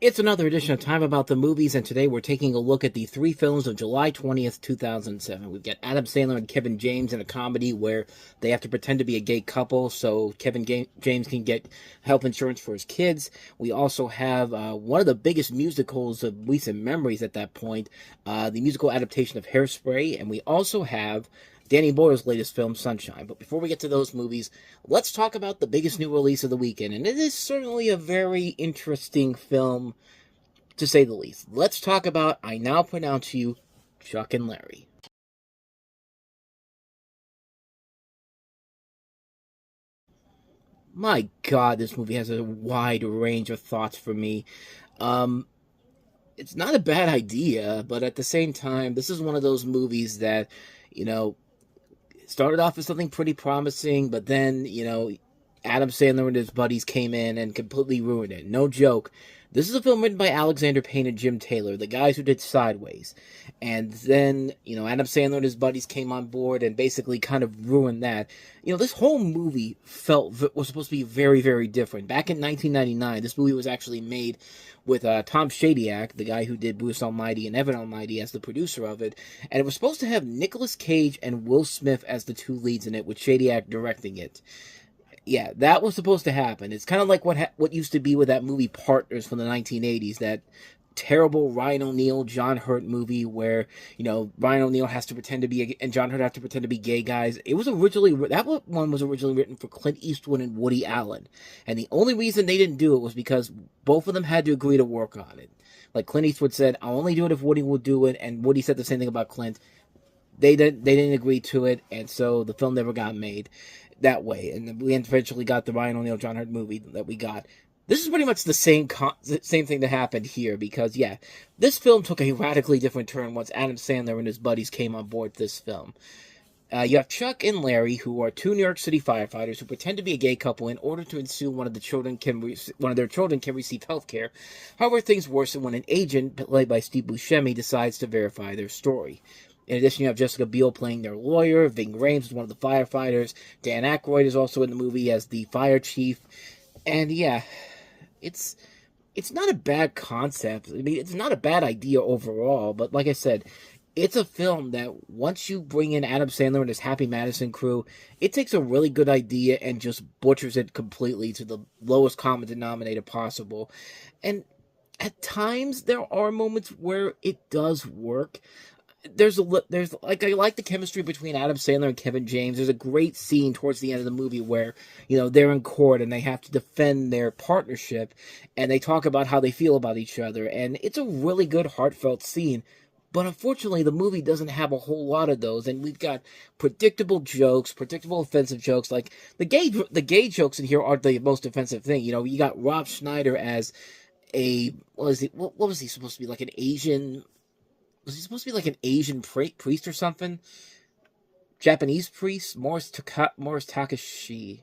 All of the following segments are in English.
It's another edition of Time About the Movies, and today we're taking a look at the three films of July 20th, 2007. We've got Adam Sandler and Kevin James in a comedy where they have to pretend to be a gay couple so James can get health insurance for his kids. We also have one of the biggest musicals of recent memories at that point, the musical adaptation of Hairspray, and we also have Danny Boyle's latest film, Sunshine. But before we get to those movies, let's talk about the biggest new release of the weekend. And it is certainly a very interesting film, to say the least. Let's talk about I Now Pronounce You, Chuck and Larry. My God, this movie has a wide range of thoughts for me. Um, it's not a bad idea, but at the same time, this is one of those movies that, you know, started off as something pretty promising, but then, Adam Sandler and his buddies came in and completely ruined it. No joke. This is a film written by Alexander Payne and Jim Taylor, the guys who did Sideways. And then, Adam Sandler and his buddies came on board and basically kind of ruined that. This whole movie was supposed to be very, very different. Back in 1999, this movie was actually made with Tom Shadyac, the guy who did Bruce Almighty and Evan Almighty, as the producer of it. And it was supposed to have Nicolas Cage and Will Smith as the two leads in it, with Shadyac directing it. Yeah, that was supposed to happen. It's kind of like what used to be with that movie Partners from the 1980s, that terrible Ryan O'Neal, John Hurt movie where, Ryan O'Neal has to pretend to be, and John Hurt have to pretend to be gay guys. That one was originally written for Clint Eastwood and Woody Allen. And the only reason they didn't do it was because both of them had to agree to work on it. Like Clint Eastwood said, I'll only do it if Woody will do it, and Woody said the same thing about Clint. They didn't agree to it, and so the film never got made that way. And we eventually got the Ryan O'Neal, John Hurt movie that we got. This is pretty much the same thing that happened here, because, yeah, this film took a radically different turn once Adam Sandler and his buddies came on board this film. You have Chuck and Larry, who are two New York City firefighters who pretend to be a gay couple in order to ensure one of their children can receive health care. However, things worsen when an agent, played by Steve Buscemi, decides to verify their story. In addition, you have Jessica Biel playing their lawyer. Ving Rhames is one of the firefighters. Dan Aykroyd is also in the movie as the fire chief. And yeah, it's not a bad concept. I mean, it's not a bad idea overall. But like I said, it's a film that once you bring in Adam Sandler and his Happy Madison crew, it takes a really good idea and just butchers it completely to the lowest common denominator possible. And at times, there are moments where it does work. I like the chemistry between Adam Sandler and Kevin James. There's a great scene towards the end of the movie where, they're in court and they have to defend their partnership, and they talk about how they feel about each other, and it's a really good, heartfelt scene. But unfortunately, the movie doesn't have a whole lot of those, and we've got predictable jokes, predictable offensive jokes. Like the gay jokes in here aren't the most offensive thing. You got Rob Schneider as what was he supposed to be, like an Asian? Was he supposed to be like an Asian priest or something? Japanese priest? Morris Takashi.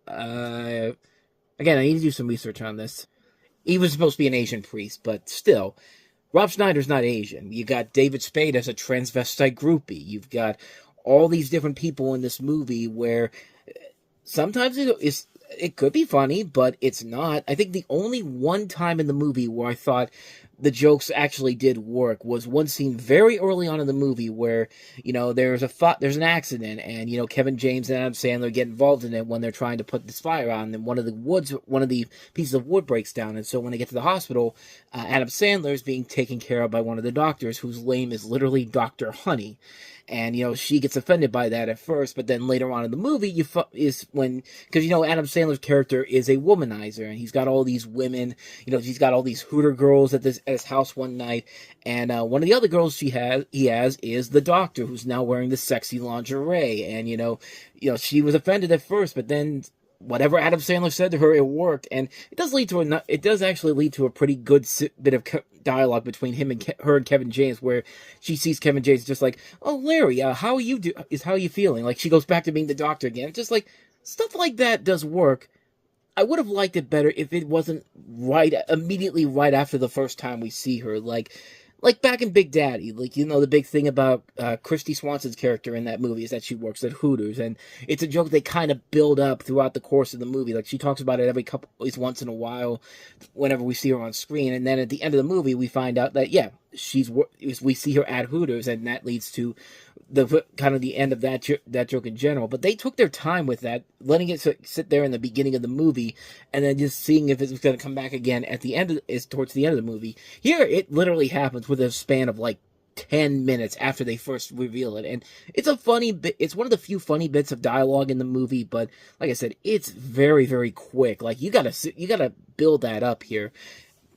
Again, I need to do some research on this. He was supposed to be an Asian priest, but still, Rob Schneider's not Asian. You got David Spade as a transvestite groupie. You've got all these different people in this movie where sometimes it could be funny, but it's not. I think the only one time in the movie where I thought the jokes actually did work was one scene very early on in the movie where, there's an accident, and, Kevin James and Adam Sandler get involved in it when they're trying to put this fire on, and one of the pieces of wood breaks down, and so when they get to the hospital, Adam Sandler is being taken care of by one of the doctors, whose name is literally Dr. Honey. And, she gets offended by that at first, but then later on in the movie, because, Adam Sandler's character is a womanizer, and he's got all these women, he's got all these hooter girls at his house one night, and one of the other girls he has is the doctor, who's now wearing the sexy lingerie, and, she was offended at first, but then whatever Adam Sandler said to her, it worked, and it does actually lead to a pretty good bit of dialogue between him and her and Kevin James, where she sees Kevin James just like, "Oh, Larry, how are you feeling?" Like she goes back to being the doctor again. It's just like stuff like that does work. I would have liked it better if it wasn't immediately right after the first time we see her. Like like back in Big Daddy, like the big thing about Christy Swanson's character in that movie is that she works at Hooters, and it's a joke they kind of build up throughout the course of the movie. Like she talks about it every couple, at least once in a while, whenever we see her on screen, and then at the end of the movie, we find out that yeah, we see her at Hooters, and that leads to the kind of the end of that joke in general. But they took their time with that, letting it sit there in the beginning of the movie, and then just seeing if it's going to come back again at the end is towards the end of the movie. Here, it literally happens with a span of like 10 minutes after they first reveal it, and it's a funny bit. It's one of the few funny bits of dialogue in the movie, but like I said, it's very, very quick. Like you gotta build that up here.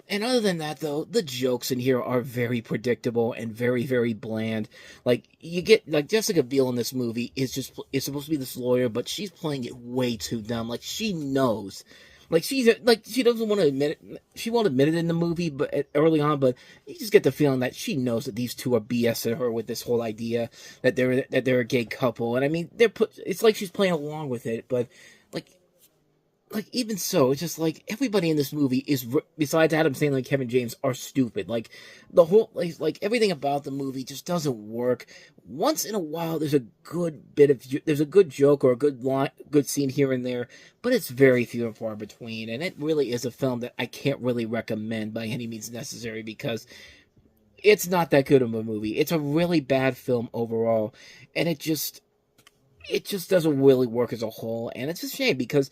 And other than that, though, the jokes in here are very predictable and very, very bland. Like you get like Jessica Biel in this movie is supposed to be this lawyer, but she's playing it way too dumb. Like she knows, like she doesn't want to admit it. She won't admit it in the movie, but early on, but you just get the feeling that she knows that these two are BSing her with this whole idea that they're a gay couple. And I mean, it's like she's playing along with it, but like even so, it's just like everybody in this movie is besides Adam Sandler and Kevin James are stupid. Like the whole like everything about the movie just doesn't work. Once in a while, there's a good joke or a good scene here and there, but it's very few and far between. And it really is a film that I can't really recommend by any means necessary because it's not that good of a movie. It's a really bad film overall, and it just doesn't really work as a whole. And it's a shame because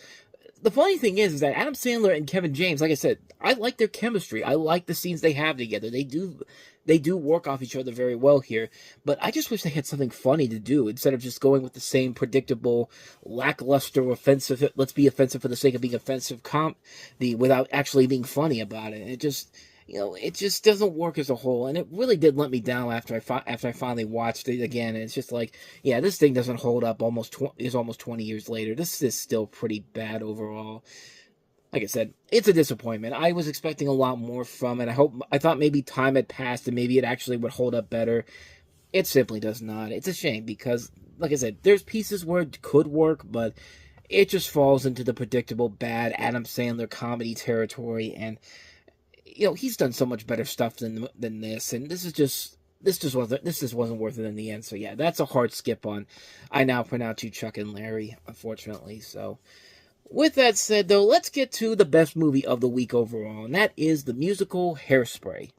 the funny thing is that Adam Sandler and Kevin James, like I said, I like their chemistry. I like the scenes they have together. They do work off each other very well here. But I just wish they had something funny to do instead of just going with the same predictable, lackluster, offensive. Let's be offensive for the sake of being offensive comedy without actually being funny about it. And it just doesn't work as a whole, and it really did let me down after I finally watched it again. And it's just like, yeah, this thing doesn't hold up. Almost 20 years later. This is still pretty bad overall. Like I said, it's a disappointment. I was expecting a lot more from it. I thought maybe time had passed and maybe it actually would hold up better. It simply does not. It's a shame because, like I said, there's pieces where it could work, but it just falls into the predictable bad Adam Sandler comedy territory. And he's done so much better stuff than this, and this just wasn't worth it in the end. So yeah, that's a hard skip on I Now Pronounce You Chuck and Larry, unfortunately. So with that said, though, let's get to the best movie of the week overall, and that is the musical Hairspray.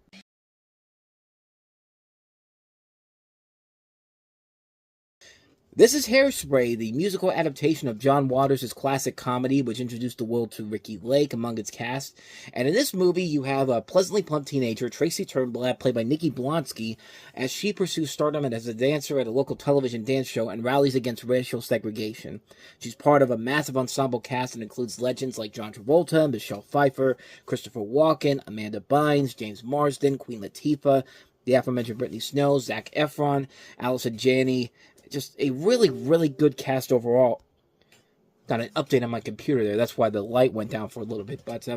This is Hairspray, the musical adaptation of John Waters' classic comedy, which introduced the world to Ricky Lake among its cast. And in this movie, you have a pleasantly plump teenager, Tracy Turnblad, played by Nikki Blonsky, as she pursues stardom as a dancer at a local television dance show and rallies against racial segregation. She's part of a massive ensemble cast that includes legends like John Travolta, Michelle Pfeiffer, Christopher Walken, Amanda Bynes, James Marsden, Queen Latifah, the aforementioned Brittany Snow, Zac Efron, Allison Janney. Just a really, really good cast overall. Got an update on my computer there. That's why the light went down for a little bit. But,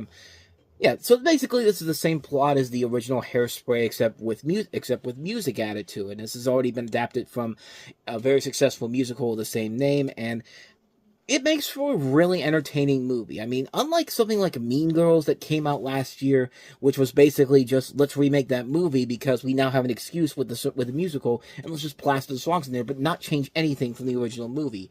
yeah, so basically this is the same plot as the original Hairspray, except with music added to it. This has already been adapted from a very successful musical of the same name, and it makes for a really entertaining movie. I mean, unlike something like Mean Girls that came out last year, which was basically just, let's remake that movie because we now have an excuse with the musical, and let's just plaster the songs in there, but not change anything from the original movie.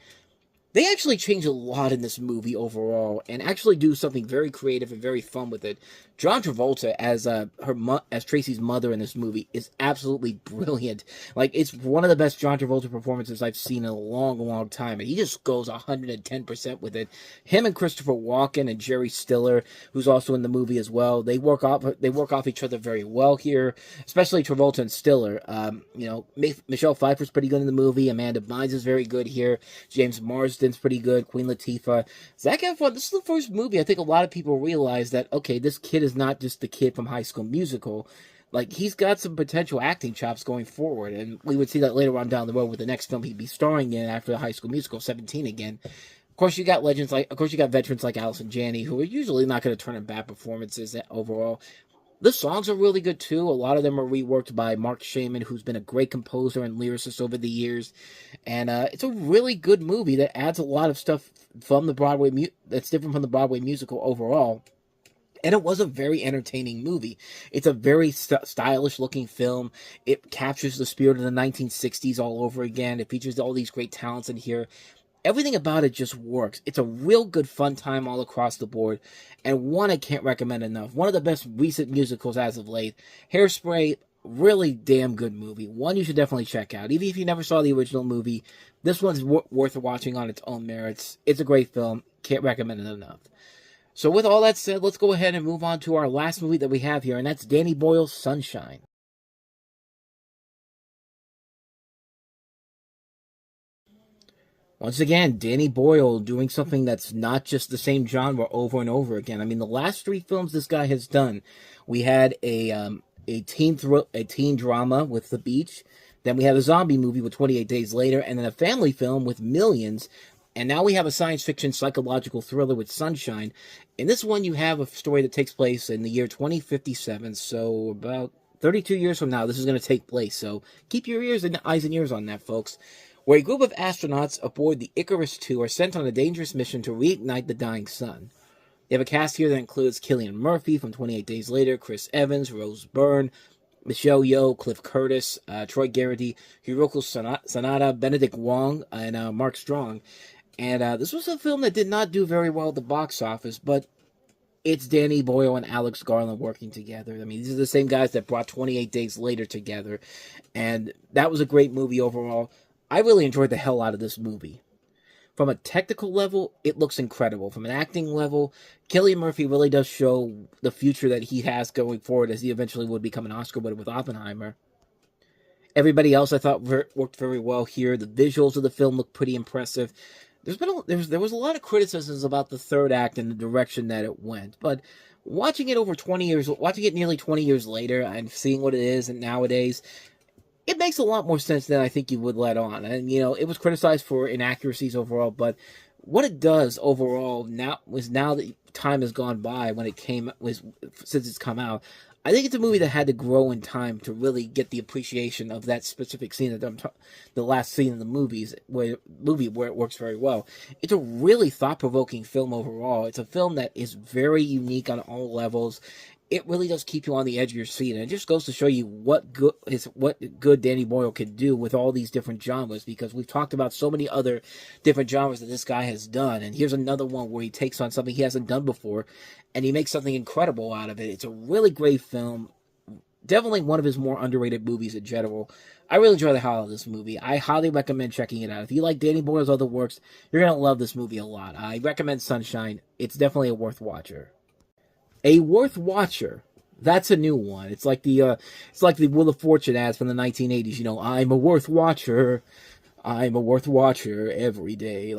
They actually change a lot in this movie overall, and actually do something very creative and very fun with it. John Travolta as as Tracy's mother in this movie is absolutely brilliant. Like, it's one of the best John Travolta performances I've seen in a long, long time, and he just goes 110% with it. Him and Christopher Walken and Jerry Stiller, who's also in the movie as well, they work off each other very well here, especially Travolta and Stiller. Michelle Pfeiffer's pretty good in the movie. Amanda Bynes is very good here. James Marsden's pretty good. Queen Latifah. Zac Efron, this is the first movie I think a lot of people realize that, okay, this kid is not just the kid from High School Musical. Like, he's got some potential acting chops going forward, and we would see that later on down the road with the next film he'd be starring in after the High School Musical 17 again. Of course, you got veterans like Allison Janney, who are usually not going to turn in bad performances overall. The songs are really good, too. A lot of them are reworked by Mark Shaman, who's been a great composer and lyricist over the years. And it's a really good movie that adds a lot of stuff from the Broadway that's different from the Broadway musical overall. And it was a very entertaining movie. It's a very stylish looking film. It captures the spirit of the 1960s all over again. It features all these great talents in here. Everything about it just works. It's a real good fun time all across the board, and one I can't recommend enough. One of the best recent musicals as of late. Hairspray, really damn good movie. One you should definitely check out. Even if you never saw the original movie, this one's worth watching on its own merits. It's a great film. Can't recommend it enough. So with all that said, let's go ahead and move on to our last movie that we have here, and that's Danny Boyle's Sunshine. Once again, Danny Boyle doing something that's not just the same genre over and over again. I mean, the last three films this guy has done, we had a teen drama with The Beach, then we had a zombie movie with 28 Days Later, and then a family film with Millions, and now we have a science fiction psychological thriller with Sunshine. In this one, you have a story that takes place in the year 2057, so about 32 years from now, this is going to take place. So keep your eyes and ears on that, folks. Where a group of astronauts aboard the Icarus II are sent on a dangerous mission to reignite the dying sun. They have a cast here that includes Cillian Murphy from 28 Days Later, Chris Evans, Rose Byrne, Michelle Yeoh, Cliff Curtis, Troy Garrity, Hiroko Sanada, Benedict Wong, and Mark Strong. And this was a film that did not do very well at the box office, but it's Danny Boyle and Alex Garland working together. I mean, these are the same guys that brought 28 Days Later together, and that was a great movie overall. I really enjoyed the hell out of this movie. From a technical level, it looks incredible. From an acting level, Cillian Murphy really does show the future that he has going forward, as he eventually would become an Oscar winner with Oppenheimer. Everybody else I thought worked very well here. The visuals of the film look pretty impressive. There was a lot of criticisms about the third act and the direction that it went, but watching it nearly 20 years later and seeing what it is and nowadays, it makes a lot more sense than I think you would let on. And, it was criticized for inaccuracies overall, but what it does overall now that time has gone by since it's come out, I think it's a movie that had to grow in time to really get the appreciation of that specific scene, the last scene in the movie where it works very well. It's a really thought-provoking film overall. It's a film that is very unique on all levels. It really does keep you on the edge of your seat, and it just goes to show you what good Danny Boyle can do with all these different genres, because we've talked about so many other different genres that this guy has done, and here's another one where he takes on something he hasn't done before, and he makes something incredible out of it. It's a really great film, definitely one of his more underrated movies in general. I really enjoy the hell out of this movie. I highly recommend checking it out. If you like Danny Boyle's other works, you're going to love this movie a lot. I recommend Sunshine. It's definitely a worth watcher. A worth watcher. That's a new one. It's like the Wheel of Fortune ads from the 1980s. I'm a worth watcher. I'm a worth watcher every day.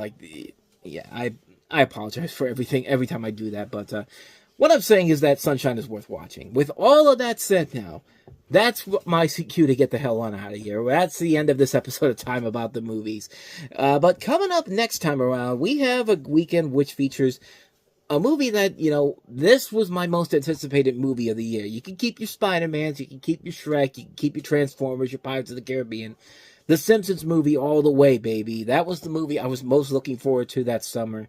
I apologize for everything every time I do that, but what I'm saying is that Sunshine is worth watching. With all of that said now, that's my cue to get the hell on out of here. That's the end of this episode of Time About the Movies. But coming up next time around, we have a weekend which features a movie that, this was my most anticipated movie of the year. You can keep your Spider-Mans, you can keep your Shrek, you can keep your Transformers, your Pirates of the Caribbean. The Simpsons movie all the way, baby. That was the movie I was most looking forward to that summer.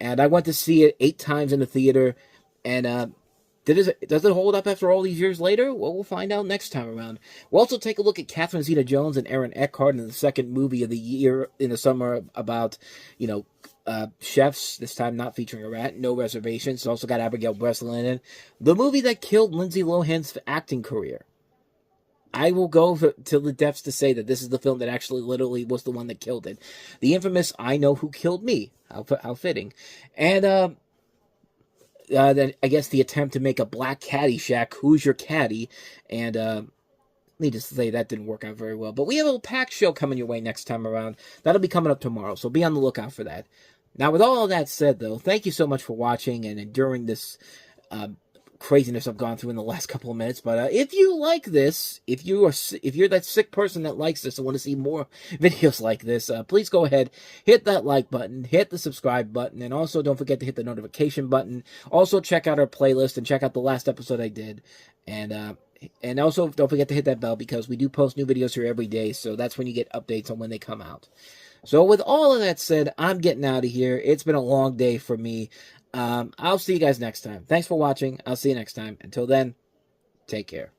And I went to see it 8 times in the theater. And does it hold up after all these years later? Well, we'll find out next time around. We'll also take a look at Catherine Zeta-Jones and Aaron Eckhart in the second movie of the year in the summer about, chefs, this time not featuring a rat, No Reservations. It's also got Abigail Breslin in it. The movie that killed Lindsay Lohan's acting career. I will go to the depths to say that this is the film that actually literally was the one that killed it. The infamous I Know Who Killed Me. How fitting. And then I guess the attempt to make a black Caddyshack, Who's Your Caddy? And needless to say, that didn't work out very well. But we have a packed show coming your way next time around. That'll be coming up tomorrow, so be on the lookout for that. Now, with all of that said, though, thank you so much for watching and enduring this craziness I've gone through in the last couple of minutes. But if you like this, if you're that sick person that likes this and want to see more videos like this, please go ahead, hit that like button, hit the subscribe button, and also don't forget to hit the notification button. Also, check out our playlist and check out the last episode I did. And also, don't forget to hit that bell, because we do post new videos here every day, so that's when you get updates on when they come out. So with all of that said, I'm getting out of here. It's been a long day for me. I'll see you guys next time. Thanks for watching. I'll see you next time. Until then, take care.